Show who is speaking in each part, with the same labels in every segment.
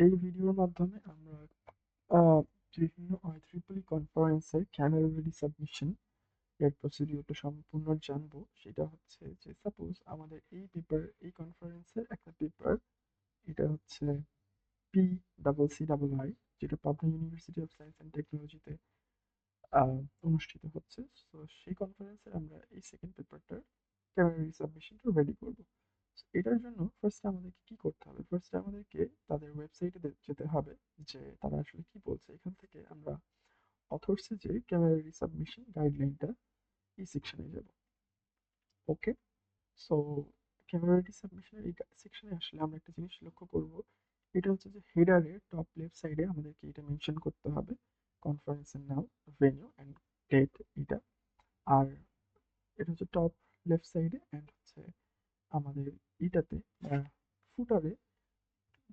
Speaker 1: এই ভিডিওর মাধ্যমে আমরা বিভিন্ন IEEE কনফারেন্সের ক্যামেরা রেডি সাবমিশন এর প্রসিডিউরটা সম্পূর্ণ জানবো। সেটা হচ্ছে যে সাপোজ আমাদের এই কনফারেন্সের একটা পেপার, এটা হচ্ছে PCCII, যেটা Pabna university of science and টেকনোলজিতে অনুষ্ঠিত হচ্ছে। তো সেই কনফারেন্সে আমরা এই সেকেন্ড পেপারটার ক্যামেরা রেডি সাবমিশনটা রেডি করবো। এটার জন্য ফার্স্টে আমাদেরকে কি করতে হবে? ফার্স্টে আমাদেরকে তাদের ওয়েবসাইটে যেতে হবে যে তারা আসলে কি বলছে। এখান থেকে আমরা অথর্সে যে ক্যামেরা সাবমিশন গাইডলাইনটা এই সেকশনে যাব। ওকে, সো ক্যামেরা সাবমিশনের এই সেকশনে আসলে আমরা একটা জিনিস লক্ষ্য করব। এটা হচ্ছে যে হেডারের টপ লেফট সাইডে আমাদেরকে এটা মেনশন করতে হবে, কনফারেন্সের নাম, ভেন্যু অ্যান্ড ডেট এটা। আর এটা হচ্ছে টপ লেফট সাইডে, অ্যান্ড হচ্ছে আমাদের এটাতে ফুটারে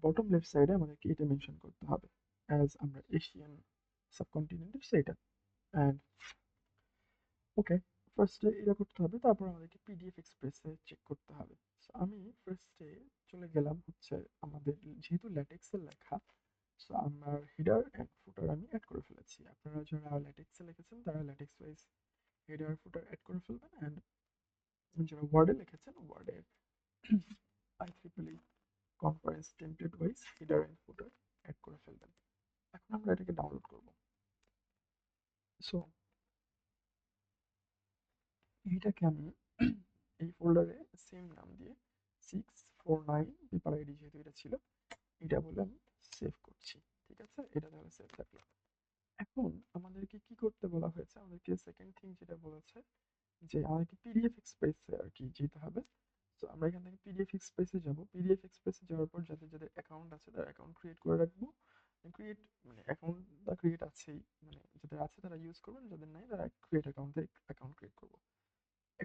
Speaker 1: বটম লেফট সাইডে আমাদেরকে এটা মেনশন করতে হবে অ্যাজ আমরা এশিয়ান সাবকন্টিনেন্টের সেটা। অ্যান্ড ওকে, ফার্স্টে এটা করতে হবে, তারপর আমাদেরকে পিডিএফ এক্সপ্রেসে চেক করতে হবে। সো আমি ফার্স্টে চলে গেলাম হচ্ছে আমাদের, যেহেতু ল্যাটেক্সের লেখা, সো আমার হেডার অ্যান্ড ফুটার আমি অ্যাড করে ফেলেছি। আপনারা যারা ল্যাটেক্সে লিখেছেন তারা LaTeX wise header footer add করে ফেলবেন, অ্যান্ড যারা ওয়ার্ডে লিখেছেন ওয়ার্ডে IEEE conference template wise header and footer add করে ফেলবেন। এখন আমরা এটাকে ডাউনলোড করব। সো এইটাকে আমি এই ফোল্ডারে সেম নাম দিয়ে 649 পেপার আইডি, যেহেতু এটা ছিল, এটা বলে আমি সেভ করছি। ঠিক আছে, এটা তাহলে সেভ থাকলো। এখন আমাদেরকে কি করতে বলা হয়েছে? আমাদেরকে সেকেন্ড থিং যেটা বলেছে যে আমাদেরকে পিডিএফ এক্সপ্রেসে আর কি যেতে হবে। তো আমরা এখান থেকে পিডিএফ এক্সপ্রেসে যাব। পিডিএফ এক্সপ্রেসে যাওয়ার পর যাদের যাদের অ্যাকাউন্ট আছে তারা অ্যাকাউন্ট ক্রিয়েট করে রাখবো। ক্রিয়েট মানে অ্যাকাউন্ট বা ক্রিয়েট আছেই, মানে যাদের আছে তারা ইউজ করবেন, যাদের নাই তারা ক্রিয়েট অ্যাকাউন্টে অ্যাকাউন্ট ক্রিয়েট করবো।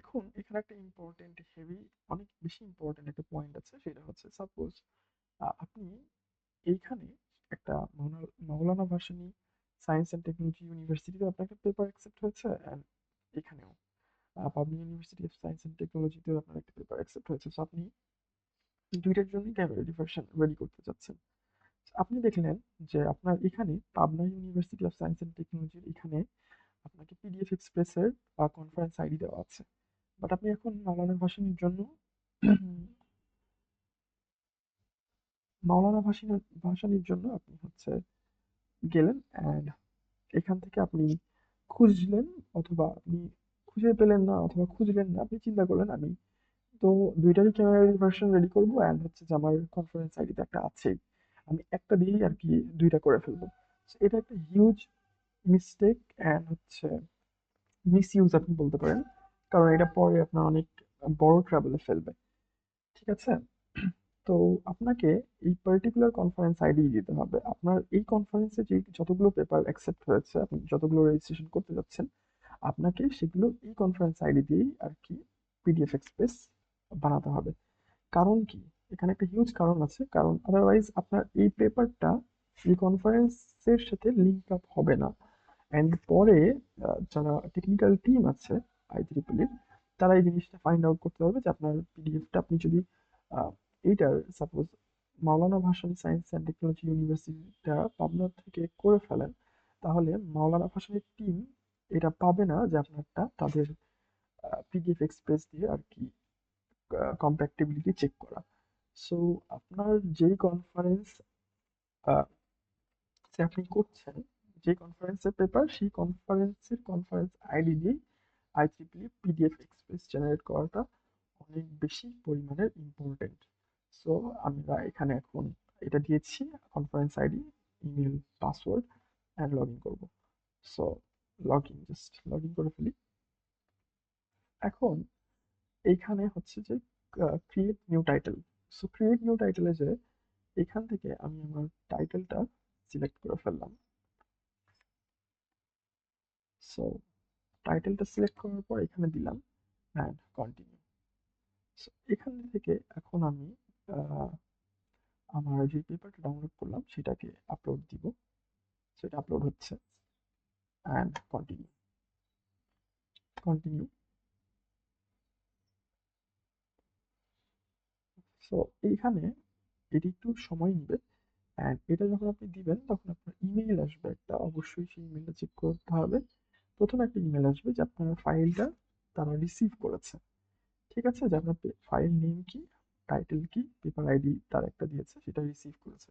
Speaker 1: এখন এখানে একটা ইম্পর্টেন্ট হেভি, অনেক বেশি ইম্পর্টেন্ট একটা পয়েন্ট আছে, সেটা হচ্ছে সাপোজ আপনি এইখানে একটা Maulana Bhasani science and technology ইউনিভার্সিটিতে আপনার একটা পেপার অ্যাকসেপ্ট হয়েছে, অ্যান্ড এখানেও Pabna university of science and টেকনোলজিতেও আপনার একটা পেপার অ্যাকসেপ্ট হয়েছে। সো আপনি দুইটার জন্যই ক্যামেরা ভার্সন রেডি করতে চাচ্ছেন। আপনি দেখলেন যে আপনার এখানে Pabna university of science and টেকনোলজির এখানে আপনাকে পিডিএফ এক্সপ্রেসের কনফারেন্স আইডি দেওয়া আছে, বাট আপনি এখন মাওলানা ভাসানীর জন্য মাওলানা ভাসানীর জন্য আপনি হচ্ছে গেলেন, অ্যান্ড এখান থেকে আপনি খুঁজলেন, অথবা আপনি খুঁজে পেলেন না, অথবা খুঁজলেন না, আপনি চিন্তা করলেন আমি তো দুইটারই ক্যামেরা ভার্সন রেডি করবো, অ্যান্ড হচ্ছে যে আমার কনফারেন্স আইডিতে একটা আছেই, আমি একটা দিয়েই আর কি দুইটা করে ফেলবো। So এটা একটা হিউজ মিস্টেক অ্যান্ড হচ্ছে মিস ইউজ আপনি বলতে পারেন, কারণ এটা পরে আপনার অনেক বড় ট্রাবলে ফেলবে। ঠিক আছে, তো আপনাকে এই পার্টিকুলার কনফারেন্স আইডি দিতে হবে। আপনার এই কনফারেন্সে যে যতগুলো পেপার অ্যাকসেপ্ট হয়েছে, আপনি যতগুলো রেজিস্ট্রেশন করতে যাচ্ছেন, আপনাকে সেগুলো এই কনফারেন্স আইডি দিয়েই আর কি পিডিএফ এক্সপ্রেস বানাতে হবে। কারণ কি? এখানে একটা হিউজ কারণ আছে, কারণ আদারওয়াইজ আপনার এই পেপারটা এই কনফারেন্সের সাথে লিঙ্ক আপ হবে না, অ্যান্ড পরে যারা টেকনিক্যাল টিম আছে IEEE, তারা এই জিনিসটা ফাইন্ড আউট করতে পারবে যে আপনার পিডিএফটা আপনি যদি আহ, এইটার suppose Maulana Bhasani science and technology ইউনিভার্সিটিটা পাবনা থেকে করে ফেলেন, তাহলে মাওলানা ভাসানীর টিম এটা পাবে না যে আপনারটা তাদের পিডিএফ এক্সপ্রেস দিয়ে আর কি কম্প্যাক্টিবিলিটি চেক করা। সো আপনার যেই কনফারেন্স যে আপনি করছেন, যে কনফারেন্সের পেপার, সেই কনফারেন্স আইডি দিয়ে IEEE পিডিএফ এক্সপ্রেস জেনারেট করাটা অনেক বেশি পরিমাণের ইম্পর্টেন্ট। সো আমরা এখানে এখন এটা দিয়েছি, conference ID, email, password, and log in করবো। সো লগ ইন করে ফেলি। এখন এইখানে হচ্ছে যে create new title. So create new টাইটেলে যে এখান থেকে আমি আমার টাইটেলটা সিলেক্ট করে ফেললাম। সো টাইটেলটা সিলেক্ট করার পর এখানে দিলাম অ্যান্ড কন্টিনিউ। সো এখান থেকে এখন আমি আহ, আমার যে পেপারটা ডাউনলোড করলাম সেটাকে আপলোড দিব। সেটা আপলোড হচ্ছে, অ্যান্ড কন্টিনিউ। কন্টিনিউ। সো এইখানে এটি একটু সময় নেবে, অ্যান্ড এটা যখন আপনি দিবেন তখন আপনার ইমেইল আসবে একটা, অবশ্যই সেই ইমেইলটা চেক করতে হবে। প্রথমে একটা ইমেইল আসবে যে আপনার ফাইলটা তারা রিসিভ করেছে, ঠিক আছে, যে আপনার ফাইল নেম কি, টাইটেল কি, পেপার আইডি তার একটা দিয়েছে, সেটা রিসিভ করেছে।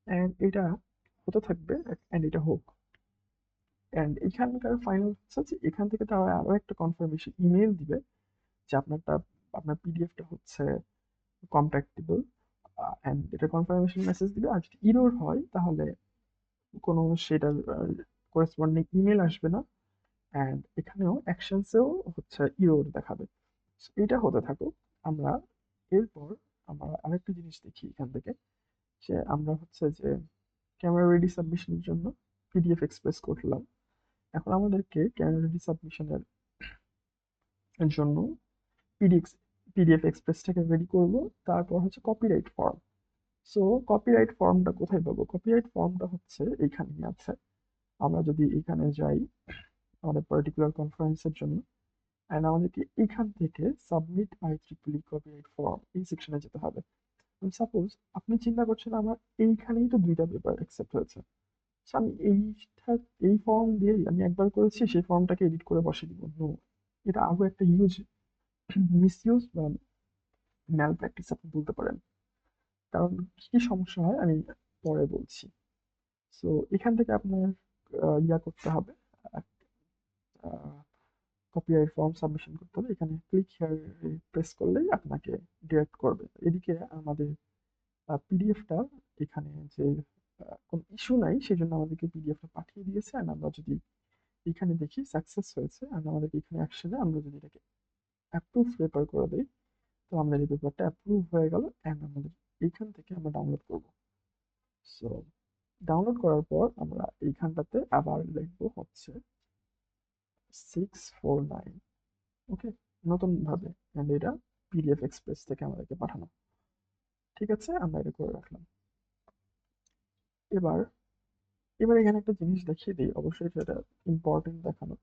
Speaker 1: অ্যান্ড এটা হতে থাকবে, অ্যান্ড এটা হোক। অ্যান্ড এখানকার ফাইনাল হচ্ছে যে এখান থেকে তারা আরও একটা কনফার্মেশন ইমেল দিবে যে আপনার পিডিএফটা হচ্ছে কম্প্যাক্টেবল, অ্যান্ড এটা কনফার্মেশন মেসেজ দিবে। আর যদি ইরোর হয় তাহলে কোনো সেটার করেসপন্ডিং ইমেল আসবে না, অ্যান্ড এখানেও অ্যাকশনসেও হচ্ছে ইরোর দেখাবে। So, এটা হতে থাকুক। আমরা এরপর আমরা আরেকটা জিনিস দেখি এখান থেকে, যে আমরা হচ্ছে যে ক্যামেরা রেডি সাবমিশনের জন্য পিডিএফ এক্সপ্রেস করলাম। এখন আমাদেরকে ক্যামেরা রেডি সাবমিশনের জন্য পিডিএক্স পিডিএফ এক্সপ্রেসটাকে রেডি করব। তারপর হচ্ছে কপিরাইট ফর্ম। সো কপিরাইট ফর্মটা কোথায় পাবো? কপিরাইট ফর্মটা হচ্ছে এইখানেই আছে। আমরা যদি এখানে যাই আমাদের পার্টিকুলার কনফারেন্সের জন্য, অ্যান্ড আমাদেরকে এখান থেকে সাবমিট IEEE কপিরাইট ফর্ম এই সেকশনে যেতে হবে। সাপোজ আপনি চিন্তা করছেন আমার এইখানেই তো 2টা পেপার অ্যাকসেপ্ট হয়েছে, সো আমি এই ফর্ম দিয়েই আমি একবার করেছি, সেই ফর্মটাকে এডিট করে বসিয়ে দিব। নো, এটা আরো একটা মিসইউজ বা ম্যাল প্র্যাকটিস আপনি বলতে পারেন। কারণ কি কি সমস্যা হয় আমি পরে বলছি। সো এখান থেকে আপনার ইয়া করতে হবে, কপিরাইট ফর্ম সাবমিশন করতে হবে। এখানে ক্লিক হিয়ার প্রেস করলেই আপনাকে ডিরেক্ট করবে। এদিকে আমাদের পিডিএফটা এখানে যে কোনো ইস্যু নাই সেজন্য আমাদেরকে পিডিএফটা পাঠিয়ে দিয়েছে। আর আমরা যদি এখানে দেখি সাকসেস হয়েছে, আর আমাদেরকে এখানে অ্যাকশনে আমরা যদি এটাকে অ্যাপ্রুভ পেপার করে দিই, তো আমাদের এই পেপারটা অ্যাপ্রুভ হয়ে গেল, অ্যান্ড আমাদের এইখান থেকে আমরা ডাউনলোড করব। সো ডাউনলোড করার পর আমরা এইখানটাতে আবার লিখবো হচ্ছে 649, ওকে, নতুনভাবে, অ্যান্ড এটা পিডিএফ এক্সপ্রেস থেকে আমাদেরকে পাঠানো। ঠিক আছে, আমরা এটা করে রাখলাম। এবার এবার এখানে একটা জিনিস দেখিয়ে দিই, অবশ্যই সেটা ইম্পর্টেন্ট দেখানো।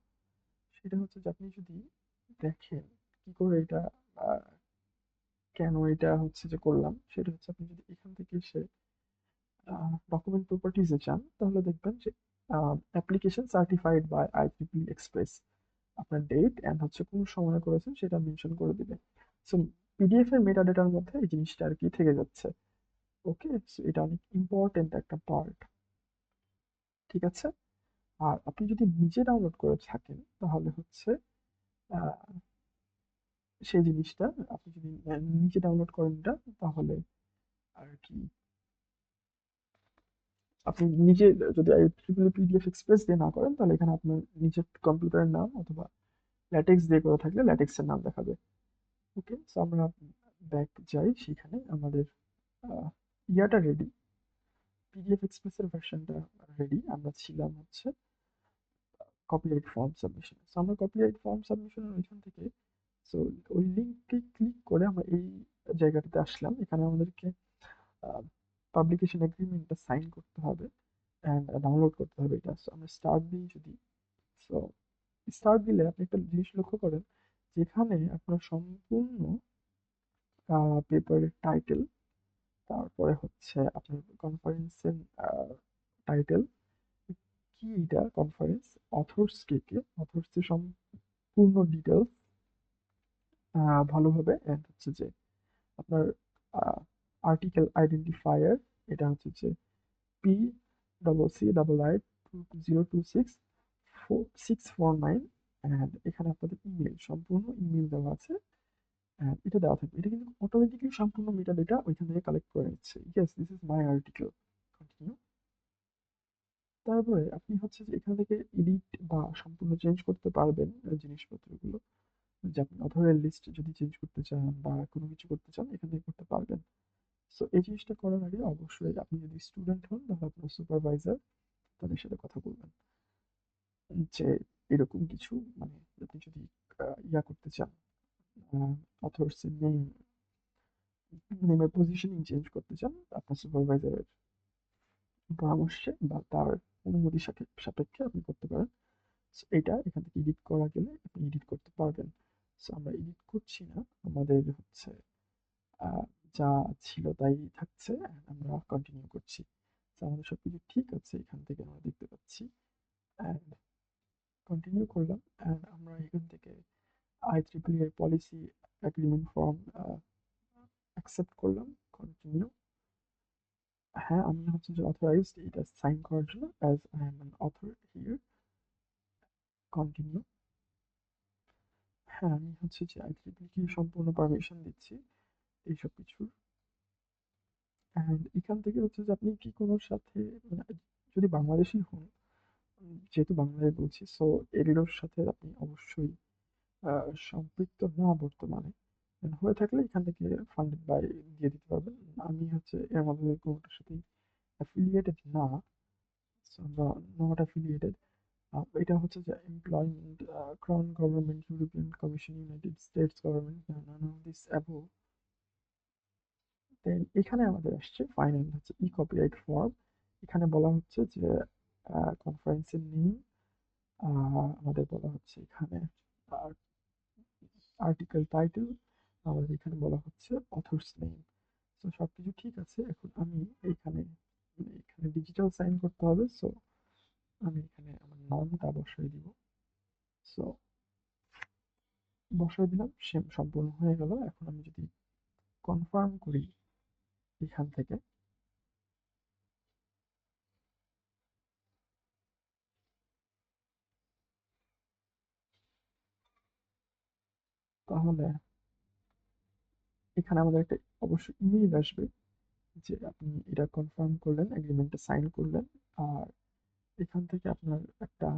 Speaker 1: সেটা হচ্ছে যে আপনি যদি দেখেন কি করে এটা আহ, কেন এটা হচ্ছে যে করলাম, সেটা হচ্ছে আপনি যদি এখান থেকে এসে ডকুমেন্ট প্রপার্টিজে যান তাহলে দেখবেন যে application certified by IEEE express, আপনার ডেট অ্যান্ড হচ্ছে কোন সময় করেছেন সেটা মেনশন করে দিবে। সো পিডিএফ এর মেটা ডেটার মধ্যে এই জিনিসটা আর কি থেকে যাচ্ছে। ওকে, সো এটা অনেক ইম্পর্টেন্ট একটা পার্ট। ঠিক আছে, আর আপনি যদি নিজে ডাউনলোড করে থাকেন তাহলে হচ্ছে আহ, সেই জিনিসটা আপনি যদি নিজে ডাউনলোড করেন এটা, তাহলে আর কি আপনি নিজে যদি পিডিএফ এক্সপ্রেস দিয়ে না করেন তাহলে এখানে আপনার নিজের কম্পিউটারের নাম অথবা ল্যাটেক্স দিয়ে করে থাকলে ল্যাটেক্সের নাম দেখাবে। ওকে, সো আমরা ব্যাক যাই, সেখানে আমাদের ইয়াটা রেডি, পিডিএফ এক্সপ্রেসের ভার্সনটা রেডি। আমরা ছিলাম হচ্ছে কপিরাইট ফর্ম সাবমিশন। সো আমরা কপিরাইট ফর্ম সাবমিশনের ওইখান থেকে, সো ওই লিঙ্কে ক্লিক করে আমরা এই জায়গাটাতে আসলাম। এখানে আমাদেরকে পাবলিকেশন এগ্রিমেন্টটা সাইন করতে হবে অ্যান্ড ডাউনলোড করতে হবে এটা। সো আমরা স্টার্ট দিই যদি, সো স্টার্ট দিলে আপনি একটা জিনিস লক্ষ্য করেন, যেখানে আপনার সম্পূর্ণ পেপারের টাইটেল, তারপরে হচ্ছে আপনার কনফারেন্সের টাইটেল কি, এটা কনফারেন্স, অথর্স কে কে, অথর্সের সম্পূর্ণ ডিটেলস ভালোভাবে, অ্যান্ড হচ্ছে যে আপনার আর্টিকেল আইডেন্টিফায়ার, এটা হচ্ছে যে PCCII 2026 649, অ্যান্ড এখানে আপনাদের ইমেল, সম্পূর্ণ ইমেল দেওয়া আছে, অ্যান্ড এটা দেওয়া থাকবে। এটা কিন্তু অটোমেটিকলি সম্পূর্ণ মেটা ডেটা ওইখান থেকে কালেক্ট করে নিচ্ছে। Yes, this is my article. Continue. তারপরে আপনি হচ্ছে যে এখান থেকে এডিট বা সম্পূর্ণ চেঞ্জ করতে পারবেন জিনিসপত্রগুলো, যে আপনি অথরের লিস্ট যদি চেঞ্জ করতে চান বা কোনো কিছু করতে চান এখান থেকে করতে পারবেন। সো এই জিনিসটা করার আগে অবশ্যই আপনি যদি স্টুডেন্ট হন তাহলে আপনার সুপারভাইজার তাদের সাথে কথা বলবেন, যে এরকম কিছু মানে আপনি যদি ইয়া করতে চান, অথর্স নেমের পজিশনিং চেঞ্জ করতে চান, আপনার সুপারভাইজারের পরামর্শে বা তার অনুমতি সাপেক্ষে আপনি করতে পারেন। সো এটা এখান থেকে এডিট করা গেলে আপনি এডিট করতে পারবেন। সো আমরা এডিট করছি না, আমাদের হচ্ছে আহ, যা ছিল তাই থাকছে, and আমরা কন্টিনিউ করছি। আমাদের সবকিছু ঠিক আছে এখান থেকে আমরা দেখতে পাচ্ছি। অ্যান্ড কন্টিনিউ করলাম, অ্যান্ড আমরা এখান থেকে IEEE এর পলিসি এগ্রিমেন্ট ফর্ম অ্যাকসেপ্ট করলাম। কন্টিনিউ। হ্যাঁ, আমি হচ্ছে যে অথরাইজড এটা সাইন করার জন্য, as I am an author here. Continue. হ্যাঁ, আমি হচ্ছে যে IEEE কে সম্পূর্ণ পারমিশন দিচ্ছি এইসব কিছুর। অ্যান্ড এখান থেকে হচ্ছে যে আপনি কি কোনোর সাথে, মানে যদি বাংলাদেশি হন, যেহেতু বাংলায় বলছি, সো এগুলোর সাথে আপনি অবশ্যই সম্পৃক্ত না বর্তমানে। হয়ে থাকলে এখান থেকে ফান্ডেড বাই দিয়ে দিতে পারবেন। আমি হচ্ছে এর মধ্যে কোনোটার সাথেই অ্যাফিলিয়েটেড না। So, আমরা নট অ্যাফিলিয়েটেড। এটা হচ্ছে যে employment, crown government, European commission, United States government, none of this above. Then এখানে আমাদের আসছে ফাইনাল হচ্ছে ই কপিরাইট ফর্ম। এখানে বলা হচ্ছে যে কনফারেন্সের নেম, আমাদের বলা হচ্ছে এখানে আর্টিকেল টাইটেল, আমাদের এখানে বলা হচ্ছে অথর্স নেম। তো সবকিছু ঠিক আছে। এখন আমি এইখানে, মানে এখানে ডিজিটাল সাইন করতে হবে। সো আমি এখানে আমার নামটা বসাই দিব। সো বসাই দিলাম, সেম সম্পূর্ণ হয়ে গেল। এখন আমি যদি কনফার্ম করি এখান থেকে, তাহলে এখানে আমাদের একটা অবশ্যই ইমেইল আসবে যে আপনি এটা কনফার্ম করলেন, এগ্রিমেন্টে সাইন করলেন। আর এখান থেকে আপনার একটা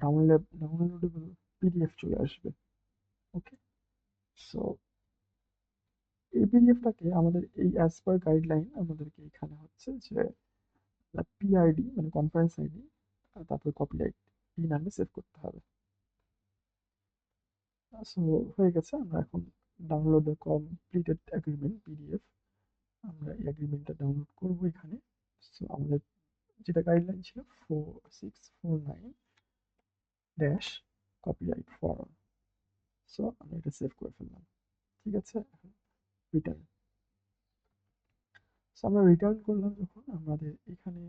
Speaker 1: ডাউনলোডেবল পিডিএফ চলে আসবে। ওকে। সো এই পিডিএফটাকে আমাদের এই অ্যাজ পার গাইডলাইন আমাদেরকে এখানে হচ্ছে যে পিআইডি, মানে কনফারেন্স আইডি, তারপর কপিরাইট এই নামে সেভ করতে হবে। সো হয়ে গেছে। আমরা এখন download the completed agreement PDF, আমরা এই এগ্রিমেন্টটা ডাউনলোড করব এখানে। সো আমাদের যেটা গাইডলাইন ছিল 4649 ড্যাশ কপিরাইট ফর্ম। সো আমরা এটা সেভ করে ফেললাম। ঠিক আছে, রিটার্ন। সো আমরা রিটার্ন করলাম যখন, আমাদের এখানে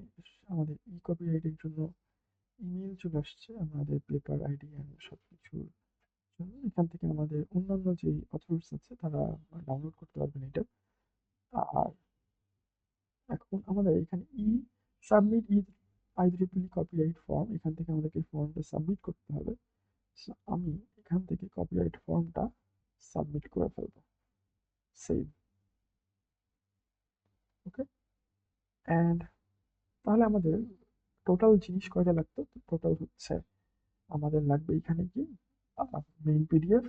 Speaker 1: আমাদের ই কপিরাইটের জন্য ইমেল চলে আসছে আমাদের পেপার আইডি অ্যান্ড সব কিছুর জন্য। এখান থেকে আমাদের অন্যান্য যে অথর্স আছে তারা ডাউনলোড করতে পারবেন এটা। আর এখন আমাদের এখানে সাবমিট IEEE কপিরাইট ফর্ম, এখান থেকে আমাদেরকে ফর্মটা সাবমিট করতে হবে। সো আমি এখান থেকে কপিরাইট ফর্মটা সাবমিট করে ফেলবো। সেভ। ওকে। অ্যান্ড তাহলে আমাদের টোটাল জিনিস কয়টা লাগতো? টোটাল হচ্ছে আমাদের লাগবে এখানে কি মেইন পিডিএফ,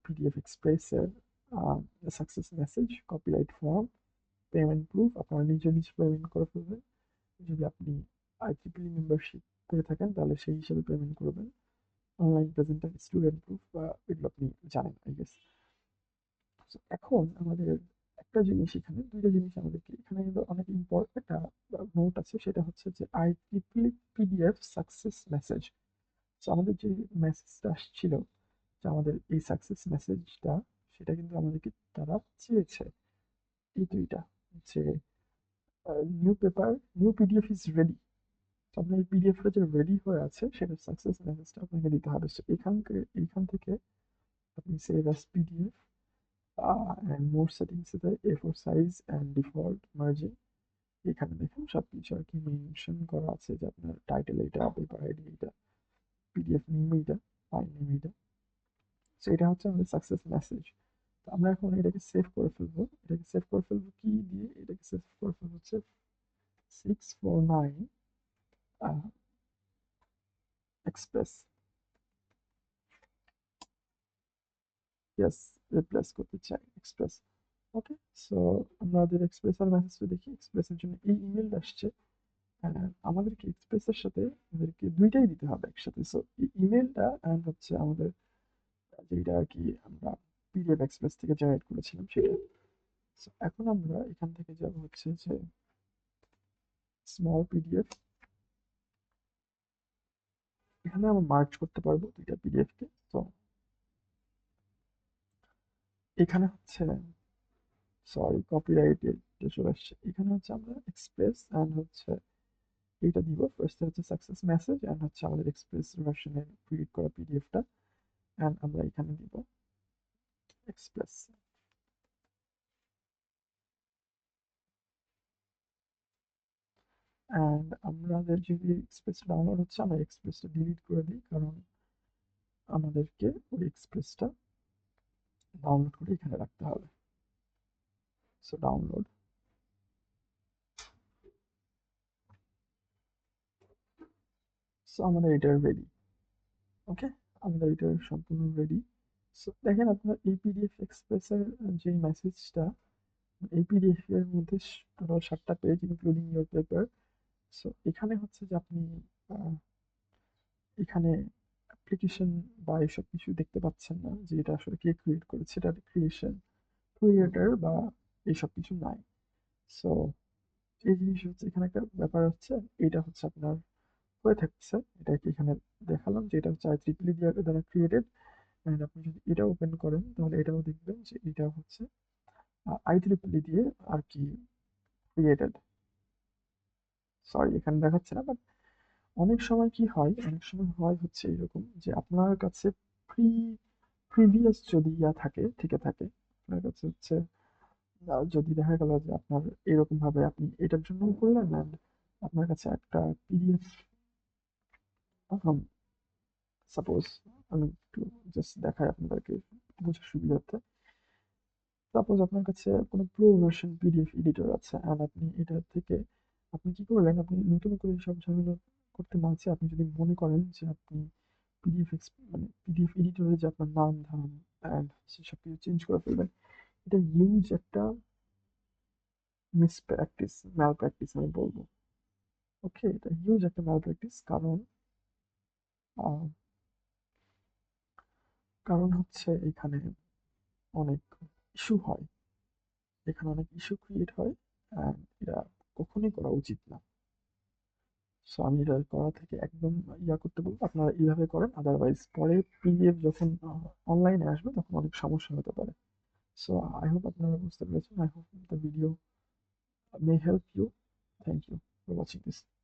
Speaker 1: পিডিএফ এক্সপ্রেসের success message, copyright form, payment proof, আপনারা নিজে নিজে পেমেন্ট করে ফেলবেন। যদি আপনি IEEE মেম্বারশিপ পেয়ে থাকেন তাহলে সেই হিসেবে পেমেন্ট করবেন। অনলাইন প্রেজেন্টার, স্টুডেন্ট প্রুফ, এগুলো আপনি জানেন আই গেস। এখন আমাদের একটা জিনিস, এখানে দুইটা জিনিস আমাদেরকে এখানে কিন্তু অনেক ইম্পর্টেন্ট একটা নোট আছে, সেটা হচ্ছে যে IEEE পিডিএফ সাকসেস মেসেজ। তো আমাদের যে মেসেজটা আসছিল, যে আমাদের এই সাকসেস মেসেজটা, সেটা কিন্তু আমাদেরকে তারা চেয়েছে এই দুইটা, যে new paper, new PDF is ready. তো আপনার এই পিডিএফটা যে রেডি হয়ে আছে সেটা সাকসেস মেসেজটা আপনাকে দিতে হবে। সো এইখান থেকে আপনি save as PDF and more settings আছে, A4 size and default margin। এখানে দেখুন সবকিছু আর কি মেনশন করা আছে, যে আপনার টাইটেল এইটা, পেপার আইডি এইটা, পিডিএফ নেম এইটা, ফাইল নেম এইটা। সো এটা হচ্ছে আমাদের সাকসেস মেসেজ। তো আমরা এখন এটাকে সেভ করে ফেলবো। এটাকে সেভ করে ফেলবো কি দিয়ে? এটাকে সেভ করে ফেলবো হচ্ছে 649 এক্সপ্রেস। ইয়েস, রিপ্লেস করতে চাই এক্সপ্রেস। ওকে। সো আমাদের এক্সপ্রেসের মেসেজটা দেখি। এক্সপ্রেসের জন্য এই ইমেলটা আসছে। আমাদেরকে এক্সপ্রেসের সাথে আমাদেরকে দুইটাই দিতে হবে একসাথে। সো ইমেলটা অ্যান্ড হচ্ছে আমাদের যেটা আর কি আমরা পিডিএফ এক্সপ্রেস থেকে জেনারেট করেছিলাম সেটা। সো এখন আমরা এখান থেকে যাব হচ্ছে যে স্মল পিডিএফ, এখানে আমরা মার্চ করতে পারবো দুইটা পিডিএফকে। তো এখানে হচ্ছে, সরি, কপিরাইটেড এটা চলে আসছে। এখানে হচ্ছে আমরা এক্সপ্রেস অ্যান্ড হচ্ছে এইটা দিব। ফার্স্টে হচ্ছে সাকসেস মেসেজ অ্যান্ড হচ্ছে আমাদের এক্সপ্রেস ভার্সনের ক্রিয়েট করা পিডিএফটা, অ্যান্ড আমরা এখানে দিব এক্সপ্রেস। অ্যান্ড আমাদের যদি এক্সপ্রেস ডাউনলোড হচ্ছে, আমরা এক্সপ্রেসটা ডিলিট করে দিই, কারণ আমাদেরকে ওই এক্সপ্রেসটা ডাউনলোড করে এখানে রাখতে হবে। So download. সো আমাদের এটা রেডি। ওকে, আমাদের এটা সম্পূর্ণ রেডি। সো দেখেন আপনার এই পিডিএফ এক্সপ্রেসের যে মেসেজটা, এই পিডিএফ এর মধ্যে টোটাল 7টা page including your paper. So এখানে হচ্ছে যে আপনি আহ, এখানে অ্যাপ্লিকেশন বা এসব কিছু দেখতে পাচ্ছেন না, যে এটা আসলে কে ক্রিয়েট করেছে, এটা ক্রিয়েশন ক্রিয়েটার বা এইসব কিছু নাই। সো এই জিনিস হচ্ছে এখানে একটা ব্যাপার হচ্ছে, এটা হচ্ছে আপনার হয়ে থাকছে, এটাকে এখানে দেখালাম যে এটা হচ্ছে IEEE দ্বারা ক্রিয়েটেড। অ্যান্ড আপনি যদি এটা ওপেন করেন তাহলে এটাও দেখবেন যে এটা হচ্ছে IEEE দিয়ে আর কি ক্রিয়েটেড। সরি এখানে দেখাচ্ছে না, বাট অনেক সময় কি হয়, অনেক সময় হয় হচ্ছে এরকম যে আপনার কাছে প্রি প্রিভিয়াস যদি থাকে, থেকে থাকে আপনার কাছে হচ্ছে, যদি দেখা গেল যে আপনার এরকম ভাবে আপনি এটার জন্য করলেন, and আপনার কাছে একটা পিডিএফ, সাপোজ আমি একটু জাস্ট দেখাই আপনাদেরকে বোঝার সুবিধার্থে। সাপোজ আপনার কাছে কোনো প্রো ভার্সন পিডিএফ এডিটর আছে, আর আপনি এটা থেকে আপনি কি করলেন, আপনি নতুন করে সব ঝামেলা করতে না চেয়ে আপনি যদি মনে করেন যে আপনি পিডিএফ মানে পিডিএফ এডিটরে যে আপনার নাম ধাম অ্যান্ড সব কিছু চেঞ্জ করে ফেলবেন, এটা হিউজ একটা মিস প্র্যাকটিস, ম্যাল প্র্যাকটিস আমি বলবো। ওকে, এটা হিউজ একটা ম্যাল প্র্যাকটিস, কারণ আহ, কারণ হচ্ছে এখানে অনেক ইস্যু হয়, এখানে অনেক ইস্যু ক্রিয়েট হয়, অ্যান্ড এটা কখনোই করা উচিত না। সো আমি এটা করা থেকে একদম করতে বলবো, আপনারা এইভাবে করেন, আদারওয়াইজ পরে পিডিএফ যখন অনলাইনে আসবে তখন অনেক সমস্যা হতে পারে। সো আই হোপ আপনারা বুঝতে পেরেছেন, I hope the video may help you. Thank you for watching this.